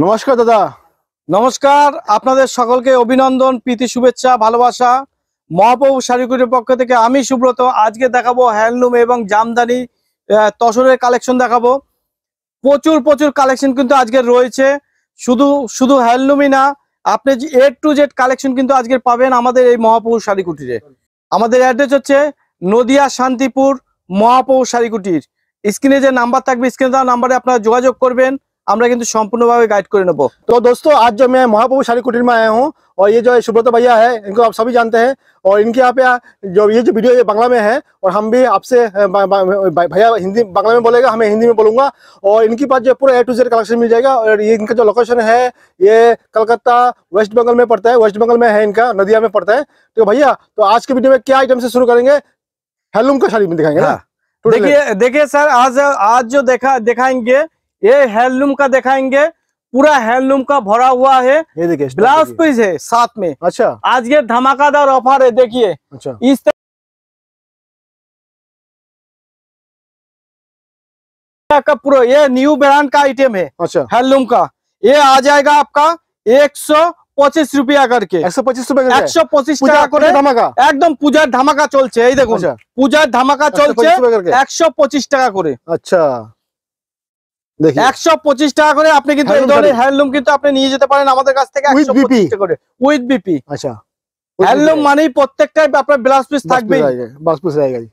নমস্কার দাদা। নমস্কার, আপনাদের সকলকে অভিনন্দন, প্রীতি, শুভেচ্ছা, ভালোবাসা। মহাপ্রভু শাড়িকুটির পক্ষ থেকে আমি সুব্রত। আজকে দেখাবো হ্যান্ডলুম এবং জামদানি তসরের কালেকশন দেখাবো। প্রচুর কালেকশন কিন্তু আজকে রয়েছে। শুধু হ্যান্ডলুমই না, আপনি A to Z কালেকশন কিন্তু আজকে পাবেন আমাদের এই মহাপ্রভু শাড়িকুটিরে। আমাদের অ্যাড্রেস হচ্ছে নদিয়া শান্তিপুর মহাপ্রভু শাড়িকুটির। স্ক্রিনে যে নাম্বার থাকবে, স্ক্রিনে দেওয়া নাম্বারে আপনারা যোগাযোগ করবেন, আমরা কিন্তু সম্पूर्णভাবে गाइड করে নেব। तो दोस्तों आज जो मैं महाप्रभु शाड़ी कुटीर में आया हूँ और ये जो सुब्रत भैया है इनको आप सभी जानते हैं और इनके यहाँ पे जो वीडियो ये बांग्ला में है और हम भी आपसे भैया हिंदी बांग्ला में बोलेगा, हमें हिंदी में बोलूँगा। और इनके पास जो पूरा A to Z कलेक्शन मिल जाएगा। और ये इनका जो लोकेशन है ये कलकत्ता वेस्ट बंगाल में पड़ता है, वेस्ट बंगाल में है, इनका नदिया में पड़ता है। तो भैया तो आज के वीडियो में क्या आइटम से शुरू करेंगे? हैंडलूम का शाड़ी में दिखाएंगे ना। देखिए सर, आज जो दिखाएंगे ये हैंडलूम का दिखाएंगे। पूरा हैंडलूम का भरा हुआ है, ये देखिए ब्लाउज पीस है साथ में। अच्छा, आज ये धमाकेदार ऑफर है, देखिए। अच्छा, इस तरह का पूरा ये न्यू ब्रांड का आइटम है। अच्छा, हैंडलूम का ये आ जाएगा आपका 125 रुपया करके। 125 रुपए 125 টাকা করে धमाका, একদম পূজার ধামাকা চলছে। এই দেখুন, আচ্ছা, পূজার ধামাকা চলছে 125 টাকা করে। अच्छा देखिए 125 টাকা করে আপনি কিন্তু এই ধরনের হ্যান্ডলুম কিন্তু আপনি নিয়ে যেতে পারেন আমাদের কাছ থেকে 125 টাকা করে উইথ বিপি। अच्छा, হ্যান্ডলুম মানেই প্রত্যেকটাই আপনার ব্লাউজ পিস থাকবে।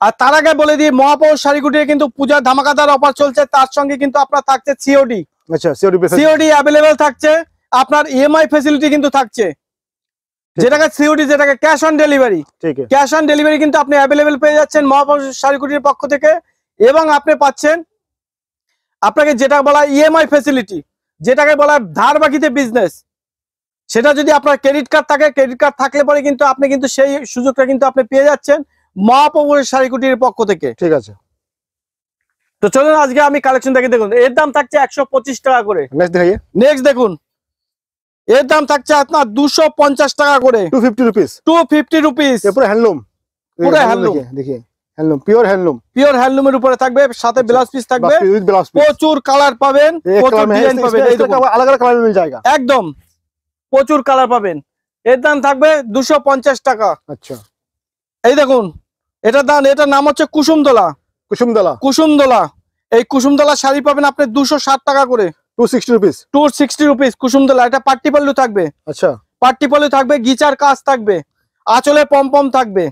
আর তার আগে বলে দিই, মহাপ্রভু শাড়িকুটিরে কিন্তু পূজার ধামাকাদার অফার চলছে। তার সঙ্গে কিন্তু আপনার থাকছে সিওডি। अच्छा, সিওডি अवेलेबल থাকছে, আপনার ইএমআই ফ্যাসিলিটি কিন্তু থাকছে। যেটাকে সিওডি, যেটাকে ক্যাশ অন ডেলিভারি, ठीक है, ক্যাশ অন ডেলিভারি কিন্তু আপনি अवेलेबल পেয়ে যাচ্ছেন মহাপ্রভু শাড়িকুটির পক্ষ থেকে। এবং আপনি পাচ্ছেন আপনাকে যেটা বলা ইএমআই ফ্যাসিলিটি, যেটাকে বলা ধার বাকিতে বিজনেস। সেটা যদি আপনার ক্রেডিট কার্ড থাকে, ক্রেডিট কার্ড থাকলে পরে কিন্তু আপনি কিন্তু সেই সুযোগটা কিন্তু আপনি পেয়ে যাচ্ছেন মহাপ্রভুর শাড়িকুটির পক্ষ থেকে। ঠিক আছে। তো চলুন আজকে আমি কালেকশন দেখে দেখুন। এর দাম থাকছে 125 টাকা করে। নেক্সট দেখুন, এর দাম থাকছে আপনার 250 টাকা করে। 250 रुपीस, 250 रुपीस। पूरा हैंडलूम, पूरा हैंडलूम देखिए हैंडलूम, प्योर हैंडलूम, পিওর হ্যান্ডলুমের উপরে থাকবে, সাথে ব্লাউজ পিস থাকবে। প্রচুর কালার পাবেন, প্রচুর ডিজাইন পাবেন, अलग अलग कलर में मिल जाएगा। একদম প্রচুর কালার পাবেন। এর দাম থাকবে 250 টাকা। अच्छा, এই দেখুন, এটার নাম হচ্ছে কুসুমদোলা। কুসুমদোলা এই কুসুমদোলা শাড়ি পাবেন আপনি 260 টাকা করে। 260 रुपीस, 260 রুপিস কুসুমদোলা। এটা পাট্টি পাল্লু থাকবে। अच्छा, পাট্টি পাল্লু থাকবে, গিচার কাজ থাকবে, আঁচলে পমপম থাকবে,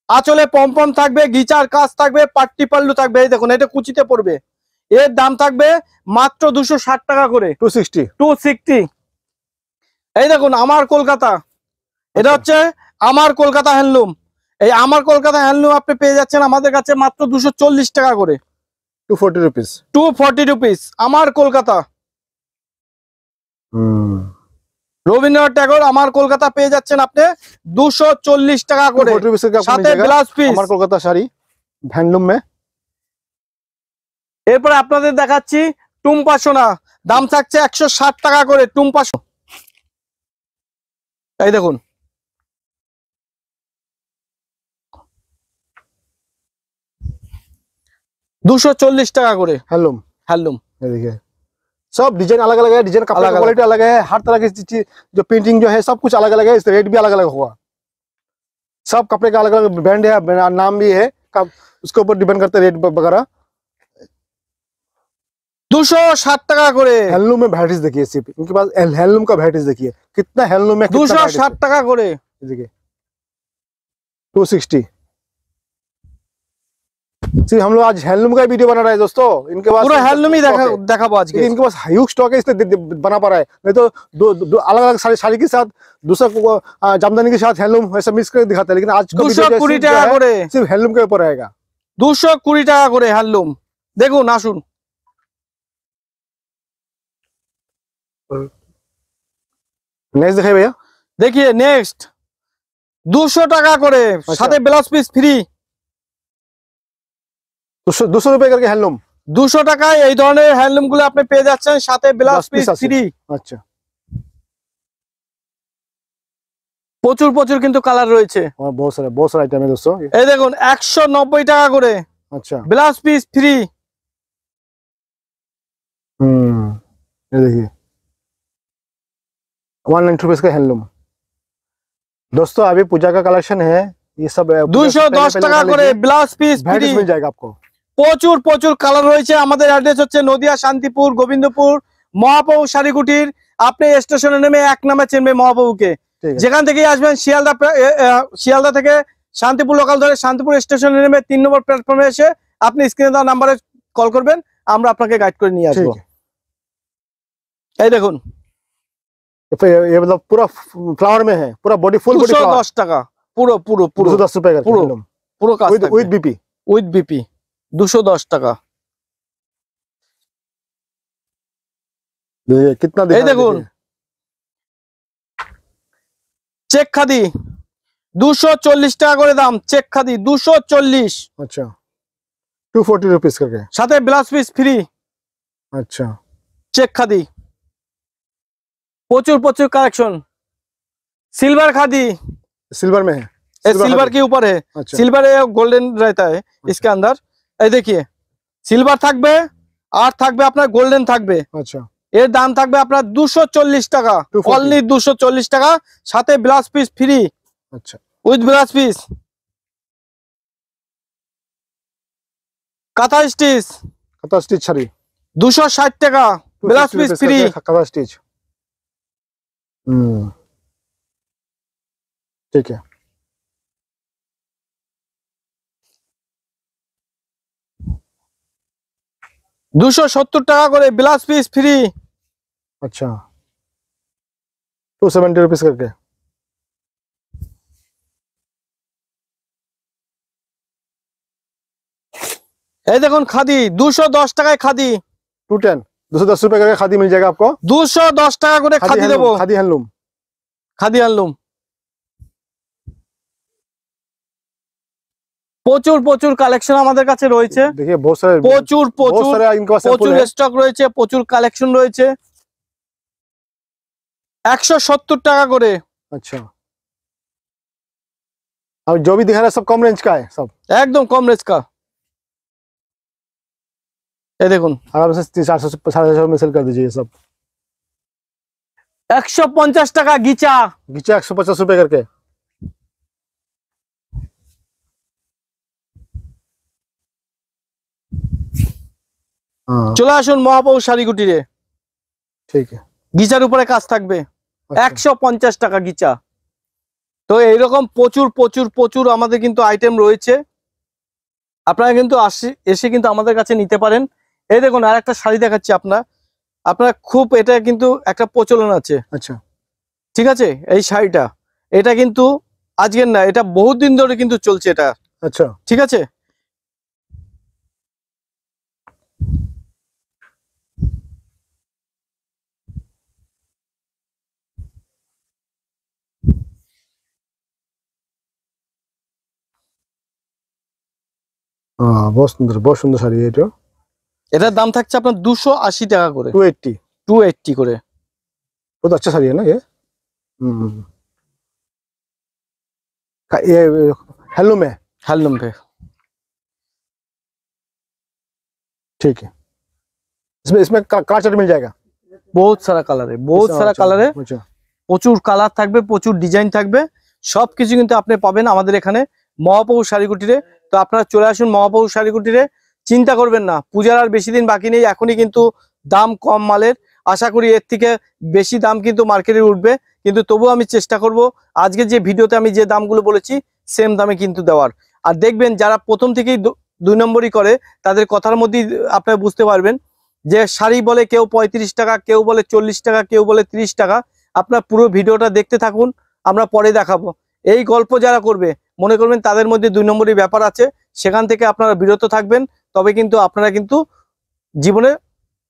আঁচলে পমপম থাকবে, গিচার কাজ থাকবে, পাট্টি পাল্লু থাকবে। এই দেখুন, এটা কুচিতে পড়বে। এর দাম থাকবে মাত্র 260 টাকা করে। 260। এই দেখুন, আমার কলকাতা, এটা হচ্ছে আমার কলকাতা হ্যান্ডলুম। এই আমার কলকাতা হ্যান্ডলুম আপনি পেয়ে যাচ্ছেন আমাদের কাছে মাত্র 240 টাকা করে। 240 रुपीस, 240 রুপিস আমার কলকাতা। রবীন্দ্রনাথ ট্যাগর আমার কলকাতা পেয়ে যাচ্ছেন আপনি 240 টাকা করে, সাথে ব্লাউজ পিস। আমার কলকাতা শাড়ি হ্যান্ডলুম में। এরপর আপনাদের দেখাচ্ছি টুম্পা সোনা। দাম থাকছে 160 টাকা করে টুম্পা সোনা। এই দেখুন, $240 টাকা করে हैंडलूम। হ্যান্ডলুম। ये देखिए सब डिजाइन अलग अलग है, डिजाइन कपड़ा का क्वालिटी अलग है, हर तरह की चीज जो प्रिंटिंग जो है सब कुछ अलग अलग है, इस रेट भी अलग अलग होगा। सब कपड़े का अलग अलग ब्रांड है, नाम भी है, उसके ऊपर डिपेंड करते रेट वगैरह। 260 টাকা করে हैंडलूम में वैराइटीज देखिए, सिर्फ इनके पास हैंडलूम का वैराइटीज देखिए कितना हैंडलूम में, 260 টাকা করে। देखिए 260। सिर्फ हम लोग आज हैंडलूम का वीडियो बना रहे हैं दोस्तों। इनके पास पूरा हैंडलूम ही दिखाबो आज के। इनके पास हाई स्टॉक है, इसलिए बना पा रहा है। नहीं तो दो अलग अलग साड़ी के साथ दूसरा जामदानी के साथ हैंडलूम ऐसा मिक्स करके दिखाते हैं, लेकिन आज का वीडियो 220 টাকা করে सिर्फ हैंडलूम के ऊपर रहेगा। 220 টাকা করে হ্যান্ডলুম। দেখুন, আসুন। नेक्स्ट दिखाइए भैया। देखिए नेक्स्ट 200 টাকা করে, সাথে ব্লাউজ পিস ফ্রি। 200 रुपए करके हैंडलूम। 200 টাকায় এই ধরনের হ্যান্ডলুম গুলো আপনি পেয়ে যাচ্ছেন, সাথে ব্লাউজ পিস ফ্রি। আচ্ছা, প্রচুর কিন্তু কালার রয়েছে, बहुत सारा आइटम है दोस्तों। এই দেখুন 190 টাকা করে। अच्छा, ब्लाउज पीस फ्री। ये देखिए 190 का हैंडलूम। दोस्तों अभी पूजा का कलेक्शन है, ये सब 210 টাকা করে ব্লাউজ পিস ফ্রি मिल जाएगा आपको। প্রচুর প্রচুর কালার রয়েছে। আমাদের অ্যাড্রেস হচ্ছে নদিয়া, শান্তিপুর, গোবিন্দপুর, মহাপ্রভু শাড়িকুটির। আপনি স্টেশনে নেমে এক নামে চিনবে মহাপ্রভুকে। যেখান থেকে আসবেন শিয়ালদা থেকে শান্তিপুর লোকাল ধরে শান্তিপুর স্টেশনে নেমে 3 নম্বর প্ল্যাটফর্মে এসে আপনি স্ক্রিনে দেওয়া নাম্বারে কল করবেন, আমরা আপনাকে গাইড করে নিয়ে আসবো। এই দেখুন ये मतलब पूरा फ्लावर में है, पूरा बॉडी फुल बॉडी 210 টাকা পুরো পুরো পুরো 210 रुपए का পুরো हैंडलूम পুরো কাজ विद থাকবে बीपी। উইথ বিপি 210 টাকা। ये कितना এই দেখুন চেক খাদি 240 টাকা করে দাম। চেক খাদি 240, अच्छा 240 रुपीस करके। সাথে ব্লাউজ পিস ফ্রি। अच्छा চেক খাদি প্রচুর প্রচুর কালেকশন। सिल्वर खादी, सिल्वर में है, सिल्वर के ऊपर है। अच्छा सिल्वर है, गोल्डन रहता है इसके अंदर। ये देखिए सिल्वर থাকবে আর থাকবে আপনার গোল্ডেন থাকবে। अच्छा এর দাম থাকবে আপনার 240 টাকা, 240 অনলি 240 টাকা, সাথে ব্লাউজ পিস ফ্রি अच्छा উইথ ব্লাউজ পিস। কাঁথা স্টিচ कता स्टिच छड़ी 260 টাকা, ব্লাউজ পিস ফ্রি। कता स्टिच ठीक है। 270 টাকা করে ব্লাউজ পিস ফ্রি। अच्छा 270 रुपीस करके। এই দেখুন খাদি 210 টাকায় খাদি 210 210 रुपए करके खादी मिल जाएगा आपको। 210 টাকা করে খাদি দেবো। खादी हैंडलूम খাদি আনলুম। প্রচুর প্রচুর কালেকশন আমাদের কাছে রয়েছে। देखिए बहुत सारे প্রচুর প্রচুর सारे इनके पास প্রচুর सैंपल है। স্টক রয়েছে, প্রচুর কালেকশন রয়েছে। 170 টাকা করে। अच्छा अब जो भी दिखा रहा है सब कम रेंज का है, सब একদম কম রেঞ্জ কা। এই দেখুন आराम से 400 450 में सेल कर दीजिए सब। 150 টাকা গিচা। गीचा 150 रुपए करके। हाँ চলে আসুন মহাপ্রভু শাড়িকুটিরে। ठीक है। গিচার উপরে কাজ থাকবে। अच्छा, 150 টাকা গিচা। তো এইরকম প্রচুর প্রচুর প্রচুর আমাদের কিন্তু আইটেম রয়েছে। আপনারা কিন্তু এসে কিন্তু আমাদের কাছে নিতে পারেন। এই দেখুন আর একটা শাড়ি দেখাচ্ছি আপনারা খুব এটা কিন্তু একটা প্রচলন আছে। अच्छा ঠিক আছে, এই শাড়িটা এটা কিন্তু আজকের না, এটা বহুত দিন ধরে কিন্তু চলছে এটা। अच्छा ঠিক আছে, हाँ बहुत सुंदर साड़ी है जो। এটার দাম থাকছে আপনার 280 টাকা করে, 280 280 করে। बहुत अच्छा साड़ी है ना ये। ये हैंडलूम है। হ্যান্ডলুম पे ठीक है। इसमें इसमें कलर मिल जाएगा। বহুত সারা কালারে, বহুত সারা কালারে अच्छा প্রচুর কালার থাকবে, প্রচুর ডিজাইন থাকবে। সবকিছু কিন্তু আপনি পাবেন আমাদের এখানে মহাপ্রভু শাড়িকুটিরে। তো আপনারা চলে আসুন মহাপ্রভু শাড়িকুটিরে। চিন্তা করবেন না, পূজার আর বেশি দিন বাকি নেই। এখনই কিন্তু দাম কম মালের, আশা করি এর থেকে বেশি দাম কিন্তু মার্কেটে উঠবে। কিন্তু তবুও আমি চেষ্টা করব আজকে যে ভিডিওতে আমি যে দামগুলো বলেছি সেম দামে কিন্তু দেওয়ার। আর দেখবেন যারা প্রথম থেকেই 2 নম্বরই করে তাদের কথার মধ্যেই আপনারা বুঝতে পারবেন যে শাড়ি বলে কেউ 35 টাকা, কেউ বলে 40 টাকা, কেউ বলে 30 টাকা। আপনার পুরো ভিডিওটা দেখতে থাকুন, আমরা পরে দেখাবো। এই গল্প যারা করবে মনে করবেন তাদের মধ্যে 2 নম্বরই ব্যাপার আছে, সেখান থেকে আপনারা বিরত থাকবেন। তবে কিন্তু আপনারা কিন্তু জীবনে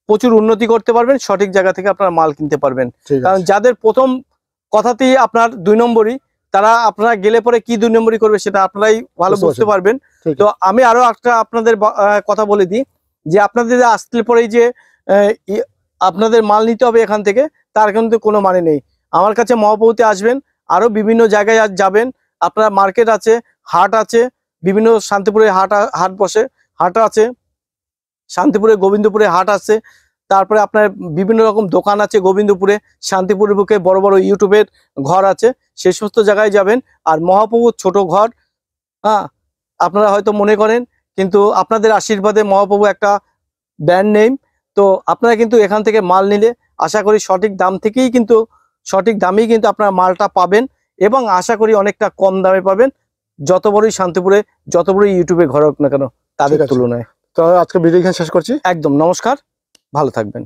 প্রচুর উন্নতি করতে পারবেন, সঠিক জায়গা থেকে আপনারা মাল কিনতে পারবেন। কারণ যাদের প্রথম কথাতেই আপনার 2 নম্বরই, তারা আপনারা গেলে পরে কি 2 নম্বরই করবে সেটা আপনারাই ভালো বুঝতে পারবেন। তো আমি আরো একটা আপনাদের কথা বলে দিই যে আপনাদের আসলে পরেই যে আপনাদের মাল নিতে হবে এখান থেকে, তার কিন্তু কোনো মানে নেই। আমার কাছে মহাপ্রভুতে আসবেন, আরো বিভিন্ন জায়গায় যাবেন। আপনার মার্কেট আছে, হাট আছে, বিভিন্ন শান্তিপুরে হাট বসে, হাট আছে শান্তিপুরে, গোবিন্দপুরে হাট আছে। তারপরে আপনার বিভিন্ন রকম দোকান আছে গোবিন্দপুরে, শান্তিপুরের বুকে বড় বড় ইউটিউবের ঘর আছে, সেই সমস্ত জায়গায় যাবেন। আর মহাপ্রভুর ছোট ঘর, হ্যাঁ, আপনারা হয়তো মনে করেন, কিন্তু আপনাদের আশীর্বাদে মহাপ্রভু একটা ব্র্যান্ড নেম। তো আপনারা কিন্তু এখান থেকে মাল নিলে আশা করি সঠিক দাম থেকেই কিন্তু সঠিক দামেই কিন্তু আপনারা মালটা পাবেন, এবং আশা করি অনেকটা কম দামে পাবেন, যত বড়ই শান্তিপুরে যত বড়ই ইউটিউবে ঘর হোক না কেন তাদের ঠিক আছে। তুলনায়। তো আজকে ভিডিও এখানে শেষ করছি। একদম, নমস্কার, ভালো থাকবেন।